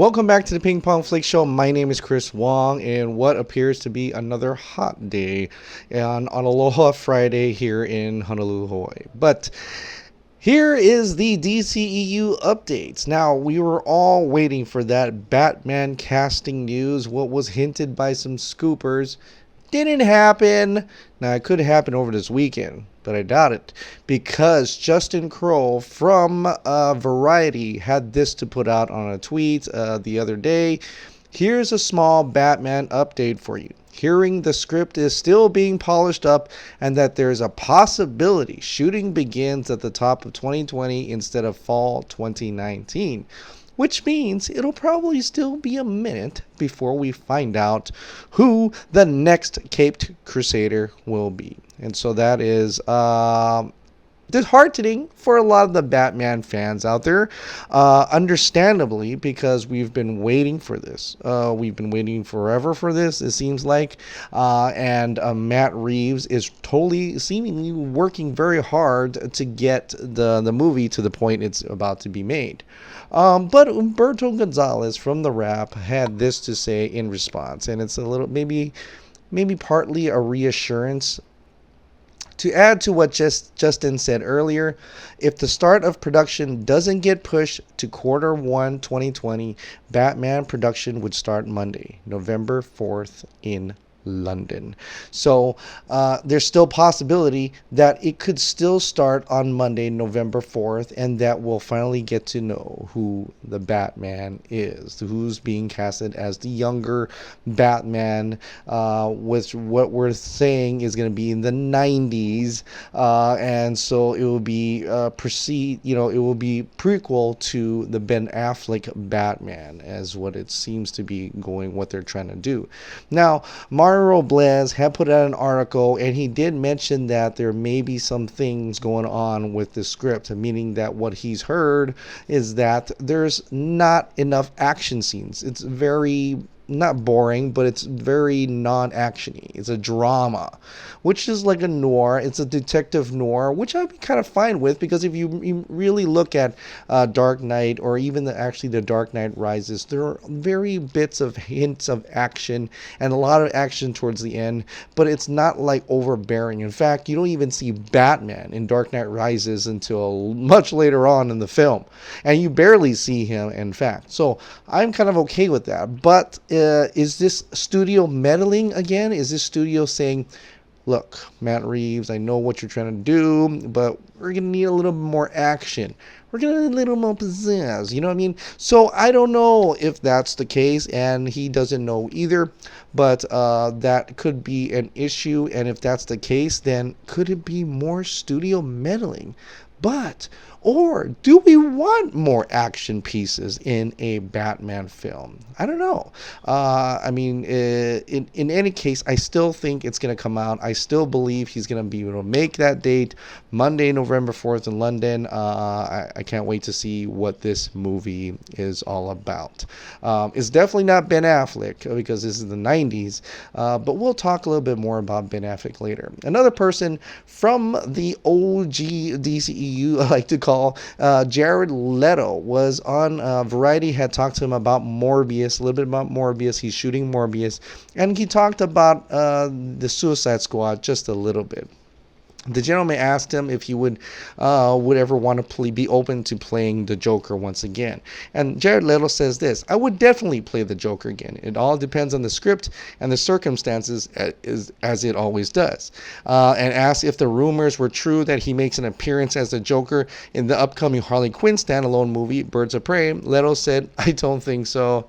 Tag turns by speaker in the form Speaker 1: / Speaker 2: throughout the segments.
Speaker 1: Welcome back to the Ping Pong Flick Show. My name is Chris Wong, and what appears to be another hot day on Aloha Friday here in Honolulu, Hawaii. But here is the DCEU updates. Now, we were all waiting for that Batman casting news, what was hinted by some scoopers. Didn't happen. Now, it could happen over this weekend, but I doubt it, because Justin Crowe from Variety had this to put out on a tweet the other day. Here's a small Batman update for you. Hearing the script is still being polished up and that there's a possibility shooting begins at the top of 2020 instead of fall 2019. Which means it'll probably still be a minute before we find out who the next Caped Crusader will be. And so that is disheartening for a lot of the Batman fans out there, understandably, because we've been waiting for this. We've been waiting forever for this, it seems like, and Matt Reeves is totally, seemingly working very hard to get the movie to the point it's about to be made. But Humberto Gonzalez from The Wrap had this to say in response, and it's a little, maybe partly a reassurance. To add to what Justin said earlier, if the start of production doesn't get pushed to Q1 2020, Batman production would start Monday, November 4th in London. So there's still possibility that it could still start on Monday, November 4th, and that we'll finally get to know who the Batman is, who's being casted as the younger Batman, with what we're saying is going to be in the 90s, and so it will be it will be prequel to the Ben Affleck Batman, as what it seems to be going, what they're trying to do. Now, Mario Robles had put out an article, and he did mention that there may be some things going on with the script, meaning that what he's heard is that there's not enough action scenes. It's very, not boring, but it's very non-actiony. It's a drama, which is like a noir. It's a detective noir, which I'd be kind of fine with, because if you really look at Dark Knight, or even the Dark Knight Rises, there are very bits of hints of action and a lot of action towards the end, but it's not like overbearing. In fact, you don't even see Batman in Dark Knight Rises until much later on in the film, and you barely see him, in fact. So I'm kind of okay with that, but is this studio meddling again? Is this studio saying, look, Matt Reeves, I know what you're trying to do, but we're going to need a little more action. We're going to need a little more pizzazz. You know what I mean? So I don't know if that's the case, and he doesn't know either, but that could be an issue. And if that's the case, then could it be more studio meddling? Or do we want more action pieces in a Batman film? I don't know. In any case, I still think it's going to come out. I still believe he's going to be able to make that date, Monday, November 4th in London. I can't wait to see what this movie is all about. It's definitely not Ben Affleck, because this is the 90s, but we'll talk a little bit more about Ben Affleck later. Another person from the OG DCEU, I like to call Jared Leto, was on Variety, had talked to him about Morbius, a little bit about Morbius. He's shooting Morbius, and he talked about the Suicide Squad just a little bit. The gentleman asked him if he would ever want to be open to playing the Joker once again. And Jared Leto says this: I would definitely play the Joker again. It all depends on the script and the circumstances, as it always does. And asked if the rumors were true that he makes an appearance as the Joker in the upcoming Harley Quinn standalone movie, Birds of Prey. Leto said, I don't think so.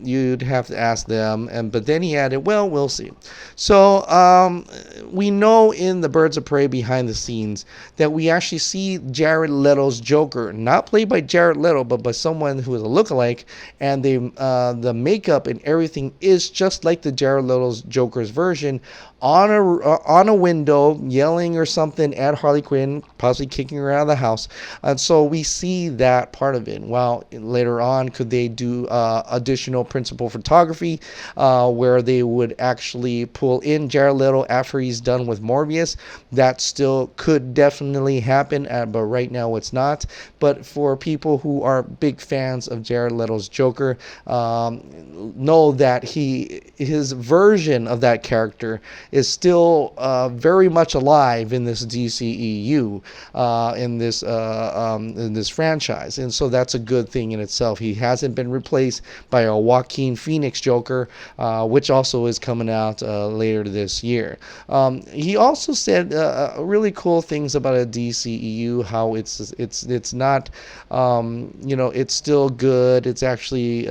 Speaker 1: You'd have to ask them, but then he added, well, we'll see. So we know in the Birds of Prey behind the scenes that we actually see Jared Leto's Joker not played by Jared Leto, but by someone who is a lookalike, and the makeup and everything is just like the Jared Leto's Joker's version on a window, yelling or something at Harley Quinn, possibly kicking her out of the house. And so we see that part of it. Well, later on, could they do additional principal photography where they would actually pull in Jared Leto after he's done with Morbius? That still could definitely happen, but right now it's not. But for people who are big fans of Jared Leto's Joker, know that his version of that character is still very much alive in this DCEU, in this franchise, and so that's a good thing in itself. He hasn't been replaced by a Joaquin Phoenix Joker, which also is coming out later this year. He also said really cool things about a DCEU, how it's not, it's still good. It's actually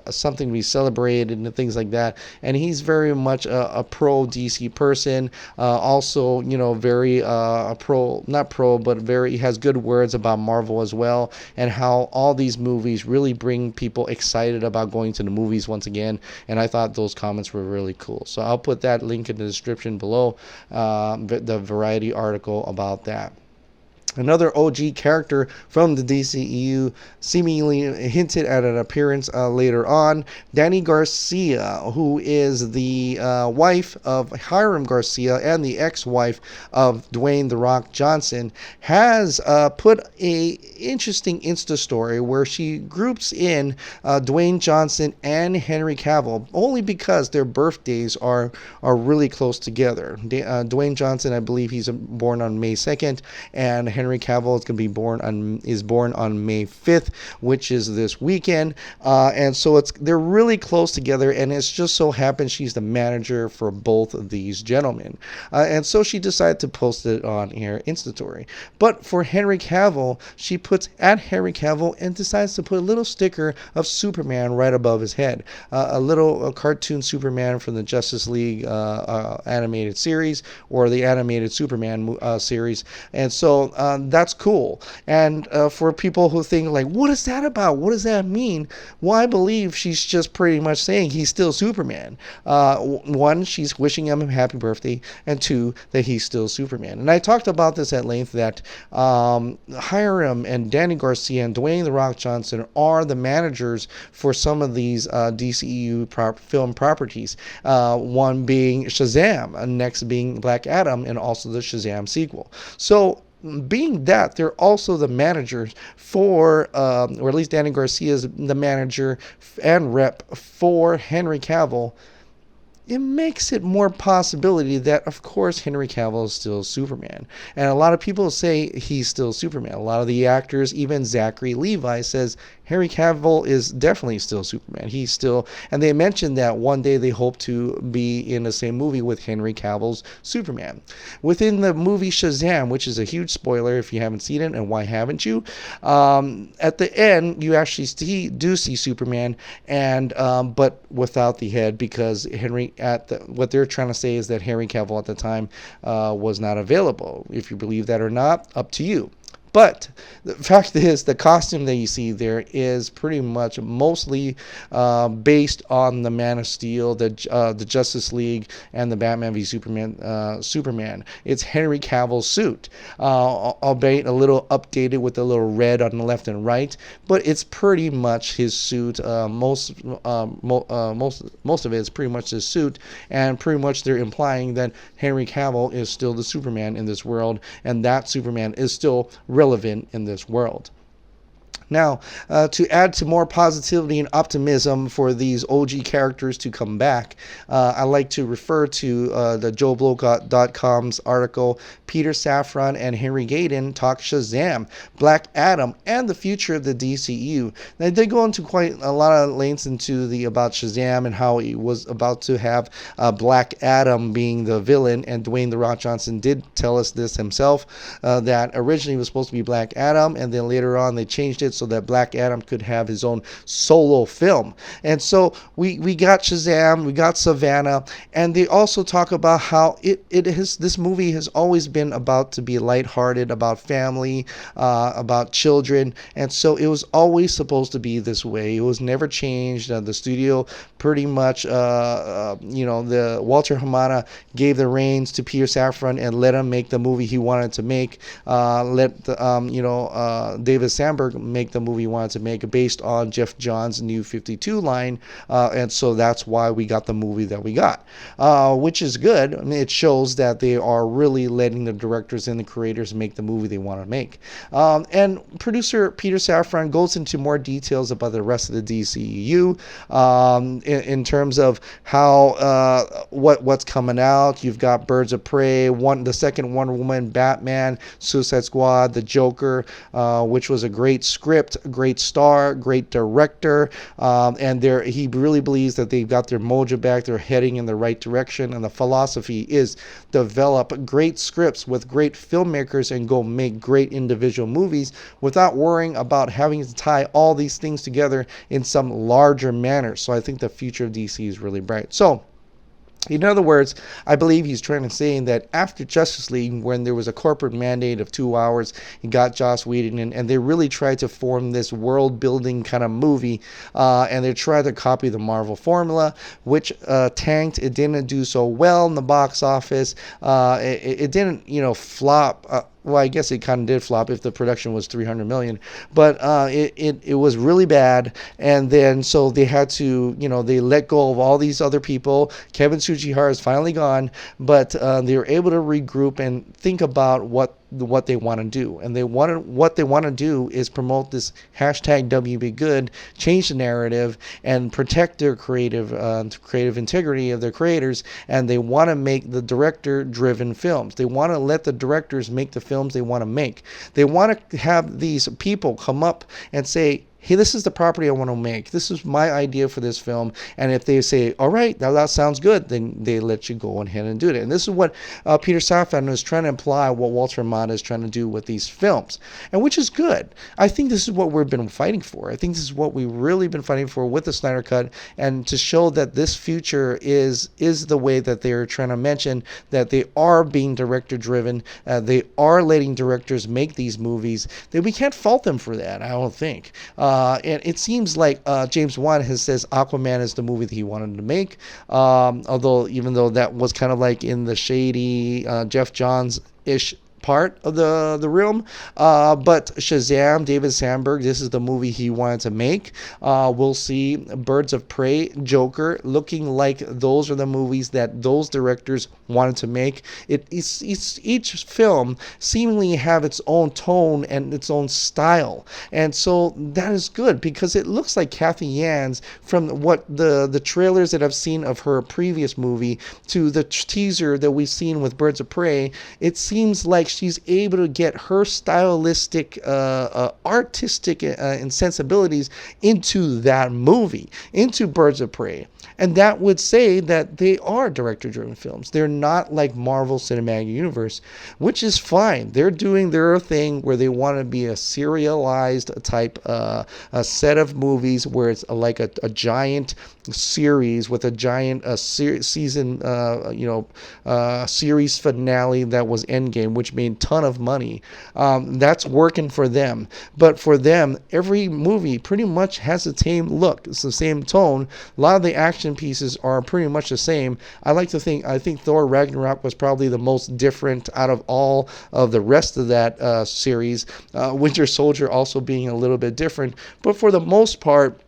Speaker 1: something to be celebrated and things like that. And he's very much a pro DC person. Also, very not pro, but very has good words about Marvel as well, and how all these movies really bring people excited about going to the movies once again. And I thought those comments were really cool. So I'll put that link in the description below, the Variety article about that. Another OG character from the DCEU seemingly hinted at an appearance later on. Dany Garcia, who is the wife of Hiram Garcia and the ex-wife of Dwayne "The Rock" Johnson, has put a interesting Insta story where she groups in Dwayne Johnson and Henry Cavill only because their birthdays are really close together. Dwayne Johnson, I believe he's born on May 2nd, and Henry Cavill is born on May 5th, which is this weekend, and so they're really close together, and it's just so happens she's the manager for both of these gentlemen, and so she decided to post it on her Instastory. But for Henry Cavill, she puts at Henry Cavill and decides to put a little sticker of Superman right above his head, a cartoon Superman from the Justice League animated series, or the animated Superman series. And so that's cool. And for people who think like, what is that about? What does that mean? Well, I believe she's just pretty much saying he's still Superman. One, she's wishing him a happy birthday, and two, that he's still Superman. And I talked about this at length, that Hiram and Dany Garcia and Dwayne "The Rock" Johnson are the managers for some of these DCEU film properties. One being Shazam, and next being Black Adam, and also the Shazam sequel. So, being that they're also the managers for, or at least Dany Garcia is the manager and rep for Henry Cavill, it makes it more possibility that, of course, Henry Cavill is still Superman. And a lot of people say he's still Superman. A lot of the actors, even Zachary Levi, says Henry Cavill is definitely still Superman. He's still, and they mentioned that one day they hope to be in the same movie with Henry Cavill's Superman. Within the movie Shazam, which is a huge spoiler if you haven't seen it, and why haven't you? At the end, you actually do see Superman, and but without the head, because what they're trying to say is that Henry Cavill at the time was not available. If you believe that or not, up to you. But the fact is, the costume that you see there is pretty much mostly based on the Man of Steel, the Justice League, and the Batman v Superman. It's Henry Cavill's suit, albeit a little updated with a little red on the left and right, but it's pretty much his suit. Most of it is pretty much his suit, and pretty much they're implying that Henry Cavill is still the Superman in this world, and that Superman is still relevant in this world. Now, to add to more positivity and optimism for these OG characters to come back, I like to refer to the JoeBlow.com's article, Peter Safran and Henry Gayden talk Shazam, Black Adam, and the future of the DCEU. Now, they go into quite a lot of lengths into about Shazam and how he was about to have Black Adam being the villain, and Dwayne "The Rock" Johnson did tell us this himself, that originally it was supposed to be Black Adam, and then later on they changed it so that Black Adam could have his own solo film. And so we got Shazam, we got Savannah, and they also talk about how this movie has always been about to be lighthearted, about family, about children, and so it was always supposed to be this way. It was never changed. The studio pretty much, the Walter Hamada gave the reins to Peter Safran and let him make the movie he wanted to make. David Sandberg make the movie he wanted to make based on Jeff Johns' New 52 line, and so that's why we got the movie that we got, which is good. I mean, it shows that they are really letting the directors and the creators make the movie they want to make. And producer Peter Safran goes into more details about the rest of the DCEU in terms of how what's coming out. You've got Birds of Prey, the second Wonder Woman, Batman, Suicide Squad, The Joker, which was a great script, great star, great director, and he really believes that they've got their mojo back. They're heading in the right direction, and the philosophy is develop great scripts with great filmmakers and go make great individual movies without worrying about having to tie all these things together in some larger manner. So I think the future of DC is really bright. So in other words, I believe he's trying to say that after Justice League, when there was a corporate mandate of 2 hours, he got Joss Whedon in, and they really tried to form this world-building kind of movie, and they tried to copy the Marvel formula, which tanked. It didn't do so well in the box office. It didn't, flop. Well, I guess it kind of did flop if the production was $300 million, but it was really bad. And then so they had to, they let go of all these other people. Kevin Tsujihara is finally gone, but they were able to regroup and think about what they want to do. And what they want to do is promote this hashtag WBGood, change the narrative, and protect their creative integrity of their creators. And they want to make the director-driven films. They want to let the directors make the films they want to make. They want to have these people come up and say, hey, this is the property I want to make. This is my idea for this film. And if they say, all right, now that sounds good, then they let you go ahead and do it. And this is what Peter Safran is trying to imply, what Walter Hamada is trying to do with these films, and which is good. I think this is what we've been fighting for. I think this is what we've really been fighting for with the Snyder Cut, and to show that this future is the way that they're trying to mention that they are being director-driven. They are letting directors make these movies. That we can't fault them for that, I don't think. And it seems like James Wan says Aquaman is the movie that he wanted to make. Even though that was kind of like in the shady Jeff Johns-ish part of the realm, but Shazam, David Sandberg, this is the movie he wanted to make. We'll see Birds of Prey, Joker, looking like those are the movies that those directors wanted to make. Each film seemingly have its own tone and its own style, and so that is good because it looks like Kathy Yan's, from what the trailers that I've seen of her previous movie to the teaser that we've seen with Birds of Prey. It seems like she's able to get her stylistic, artistic sensibilities into that movie, into Birds of Prey. And that would say that they are director-driven films. They're not like Marvel Cinematic Universe, which is fine. They're doing their thing where they want to be a serialized type a set of movies where it's like a giant series with a giant season, series finale that was Endgame, which made a ton of money. That's working for them. But for them, every movie pretty much has the same look. It's the same tone. A lot of the action pieces are pretty much the same. I think Thor Ragnarok was probably the most different out of all of the rest of that series. Winter Soldier also being a little bit different. But for the most part,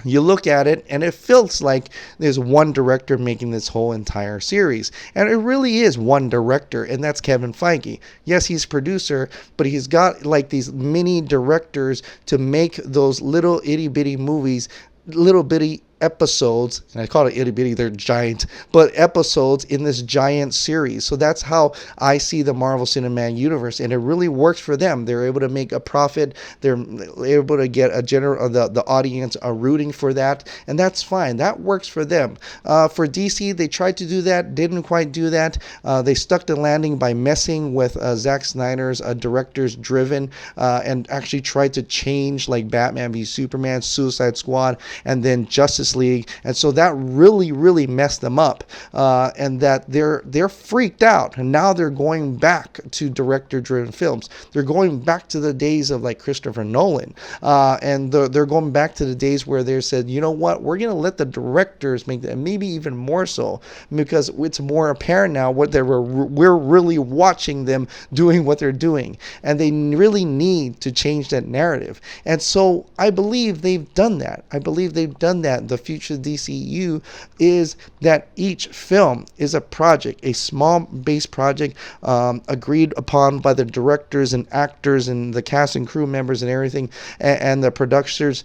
Speaker 1: you look at it and it feels like there's one director making this whole entire series. And it really is one director, and that's Kevin Feige. Yes, he's producer, but he's got like these mini directors to make those little itty bitty movies, little bitty episodes, and I call it itty bitty, they're giant, but episodes in this giant series. So that's how I see the Marvel Cinematic Universe, and it really works for them. They're able to make a profit. They're able to get a general the audience are rooting for that, and that's fine. That works for them. For DC, they tried to do that, didn't quite do that. They stuck the landing by messing with Zack Snyder's director's driven, and actually tried to change like Batman v Superman, Suicide Squad, and then Justice League, and so that really messed them up, and that they're freaked out, and now they're going back to director-driven films. They're going back to the days of like Christopher Nolan, and they're going back to the days where they said, you know what, we're gonna let the directors make that, and maybe even more so because it's more apparent now what we're really watching them doing what they're doing, and they really need to change that narrative. And so I believe they've done that. The future of DCEU is that each film is a project, a small base project, agreed upon by the directors and actors and the cast and crew members and everything, and the producers,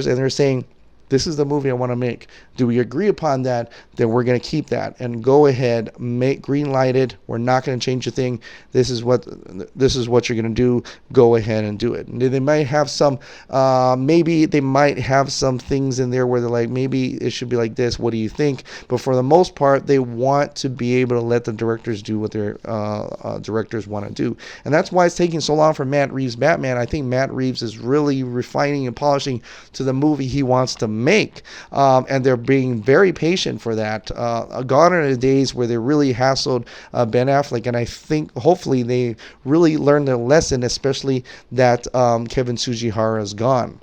Speaker 1: and they're saying, this is the movie I want to make. Do we agree upon that? Then we're going to keep that and go ahead, green light it. We're not going to change a thing. This is what you're going to do. Go ahead and do it. And they might have some, maybe they might have some things in there where they're like, maybe it should be like this. What do you think? But for the most part, they want to be able to let the directors do what their directors want to do. And that's why it's taking so long for Matt Reeves' Batman. I think Matt Reeves is really refining and polishing to the movie he wants to make, and they're being very patient for that. Gone are the days where they really hassled Ben Affleck, and I think hopefully they really learned their lesson, especially that Kevin Tsujihara is gone.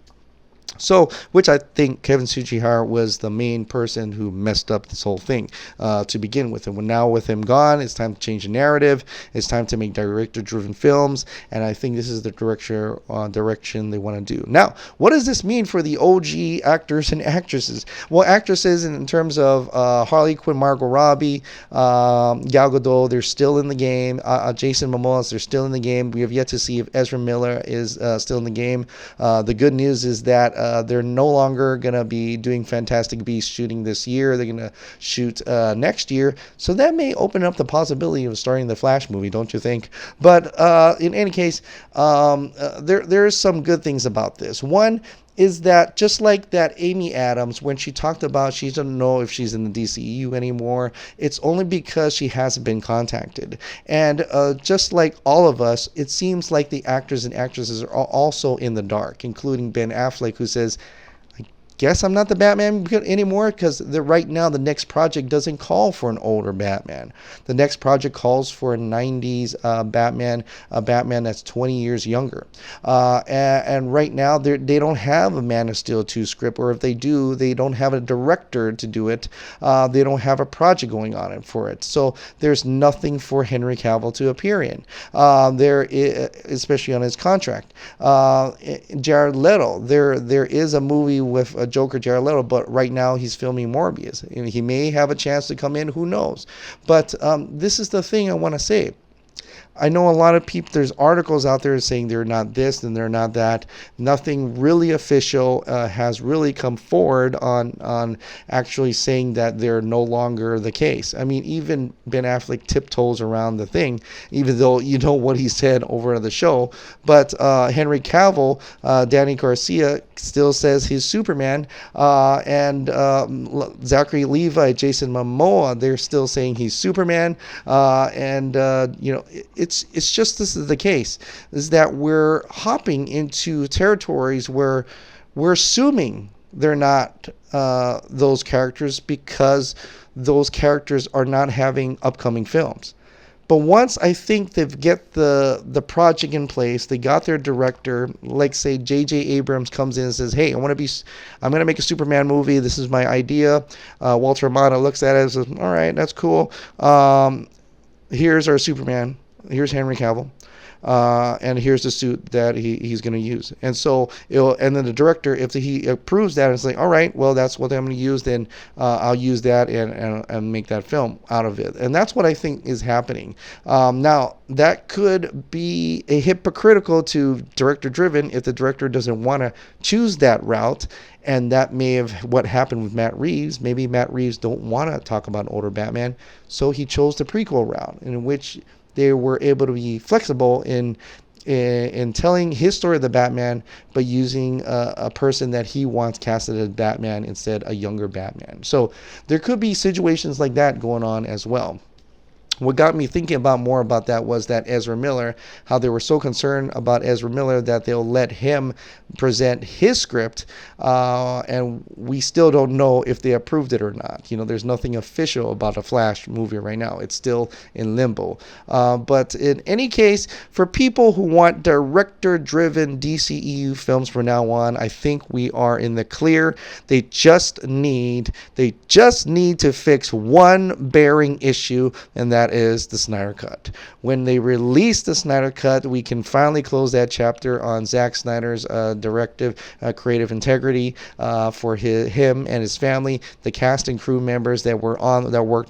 Speaker 1: So, which I think Kevin Tsujihara was the main person who messed up this whole thing to begin with. And now with him gone, it's time to change the narrative. It's time to make director-driven films. And I think this is the direction they want to do. Now, what does this mean for the OG actors and actresses? Well, actresses in terms of Harley Quinn, Margot Robbie, Gal Gadot, they're still in the game. Jason Momoa, they're still in the game. We have yet to see if Ezra Miller is still in the game. The good news is that they're no longer going to be doing Fantastic Beasts shooting this year. They're going to shoot next year. So that may open up the possibility of starting the Flash movie, don't you think? But in any case, there's some good things about this. One is that just like that Amy Adams, when she talked about she doesn't know if she's in the DCEU anymore, it's only because she hasn't been contacted. And just like all of us, it seems like the actors and actresses are also in the dark, including Ben Affleck, who says, guess I'm not the Batman anymore, because right now the next project doesn't call for an older Batman. The next project calls for a 90s Batman, a Batman that's 20 years younger. And right now they don't have a Man of Steel 2 script, or if they do, they don't have a director to do it. They don't have a project going on for it. So there's nothing for Henry Cavill to appear in, especially on his contract. Jared Leto, there is a movie with Joker, Jared Leto, but right now he's filming Morbius. And he may have a chance to come in, who knows? But this is the thing I want to say. I know a lot of people, there's articles out there saying they're not this and they're not that. Nothing really official has really come forward on actually saying that they're no longer the case. I mean, even Ben Affleck tiptoes around the thing, even though you know what he said over the show. But Henry Cavill, Dany Garcia still says he's Superman, and Zachary Levi, Jason Momoa, they're still saying he's Superman, and you know, it's just this is the case, is that we're hopping into territories where we're assuming they're not those characters because those characters are not having upcoming films. But once I think they've get the project in place, they got their director, like say J.J. Abrams comes in and says, hey, I'm going to make a Superman movie. This is my idea. Walter Amada looks at it and says, all right, that's cool. Here's our Superman. Here's Henry Cavill. and here's the suit that he's going to use. And so, and then the director, if he approves that, it's like, all right, well, that's what I'm going to use, then I'll use that and make that film out of it. And that's what I think is happening. Now, that could be a hypocritical to director driven if the director doesn't want to choose that route. And that may have what happened with Matt Reeves. Maybe Matt Reeves don't want to talk about older Batman, so he chose the prequel route, in which they were able to be flexible in telling his story of the Batman, but using a person that he wants casted as Batman instead a younger Batman. So there could be situations like that going on as well. What got me thinking more about that was that Ezra Miller, how they were so concerned about Ezra Miller that they'll let him present his script, and we still don't know if they approved it or not. There's nothing official about a Flash movie right now. It's still in limbo. But in any case, for people who want director-driven DCEU films from now on, I think we are in the clear. They just need to fix one bearing issue, and that is the Snyder Cut. When they release the Snyder Cut, we can finally close that chapter on Zack Snyder's directive, creative integrity for him and his family, the cast and crew members that worked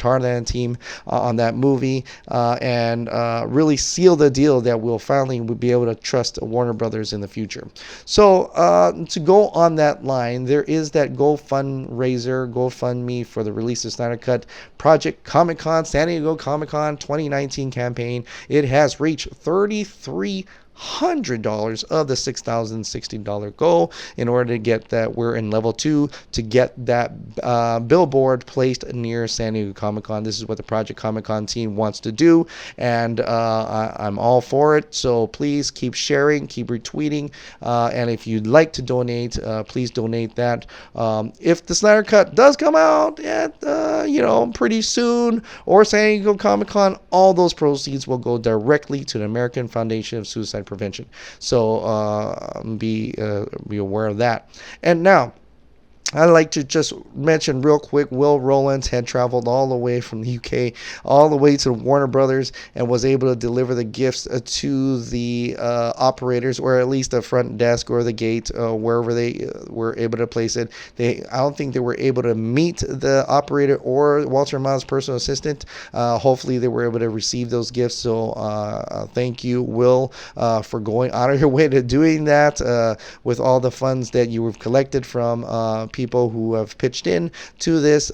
Speaker 1: hard on the team on that movie, and really seal the deal that we'll finally be able to trust Warner Brothers in the future. So to go on that line, there is that GoFundMe for the release of Snyder Cut, Project Comic-Con, San Diego Comic-Con 2019 campaign. It has reached $3,300 of the $6,060 goal. In order to get that, we're in level 2 to get that billboard placed near San Diego Comic-Con. This is what the Project Comic-Con team wants to do, and I'm all for it. So please keep sharing, keep retweeting, and if you'd like to donate, please donate that. If the Snyder Cut does come out at pretty soon, or San Diego Comic-Con, all those proceeds will go directly to the American Foundation of Suicide Prevention. So be aware of that. And now, I'd like to just mention real quick, Will Rowland had traveled all the way from the UK, all the way to Warner Brothers, and was able to deliver the gifts to the operators, or at least the front desk or the gate, wherever they were able to place it. I don't think they were able to meet the operator or Walter Miles' personal assistant. Hopefully they were able to receive those gifts. So thank you, Will, for going out of your way to doing that with all the funds that you have collected from people who have pitched in to this,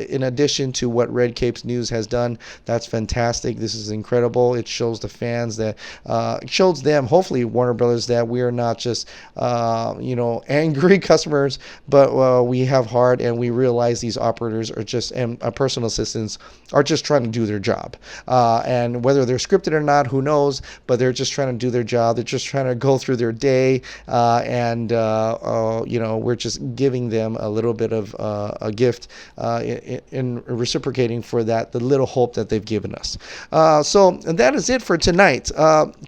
Speaker 1: in addition to what Red Capes News has done. That's fantastic. This is incredible. It shows the fans that, it shows them, hopefully Warner Brothers, that we are not just angry customers, but we have heart, and we realize these operators are just, and personal assistants are just trying to do their job, and whether they're scripted or not, who knows, but they're just trying to do their job. They're just trying to go through their day, and we're just giving them a little bit of a gift in reciprocating for that, the little hope that they've given us. So that is it for tonight.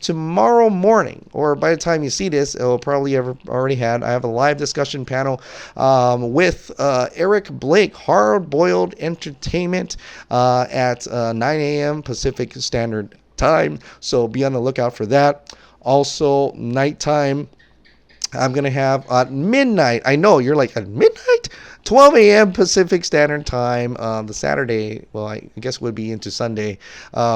Speaker 1: Tomorrow morning, or by the time you see this, it will probably already had, I have a live discussion panel with Eric Blake, Hard Boiled Entertainment, at 9 a.m. Pacific Standard Time. So be on the lookout for that. Also, nighttime, I'm going to have at midnight. I know you're like, at midnight? 12 a.m. Pacific Standard Time, the Saturday, well, I guess would be into Sunday,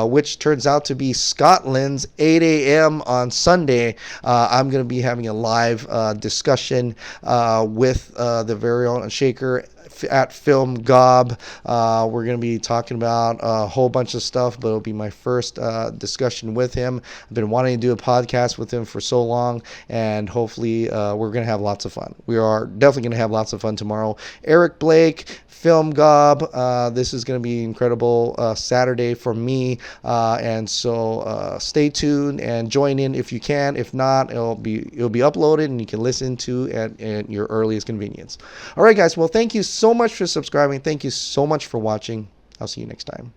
Speaker 1: which turns out to be Scotland's 8 a.m. on Sunday. I'm going to be having a live discussion with the very own Shaker at Film Gob. We're going to be talking about a whole bunch of stuff, but it'll be my first discussion with him. I've been wanting to do a podcast with him for so long, and hopefully we're going to have lots of fun. We are definitely going to have lots of fun tomorrow. Eric Blake, Film Gob. This is going to be incredible Saturday for me, and so stay tuned and join in if you can. If not, it'll be uploaded and you can listen to at your earliest convenience. All right, guys. Well, thank you so much for subscribing. Thank you so much for watching. I'll see you next time.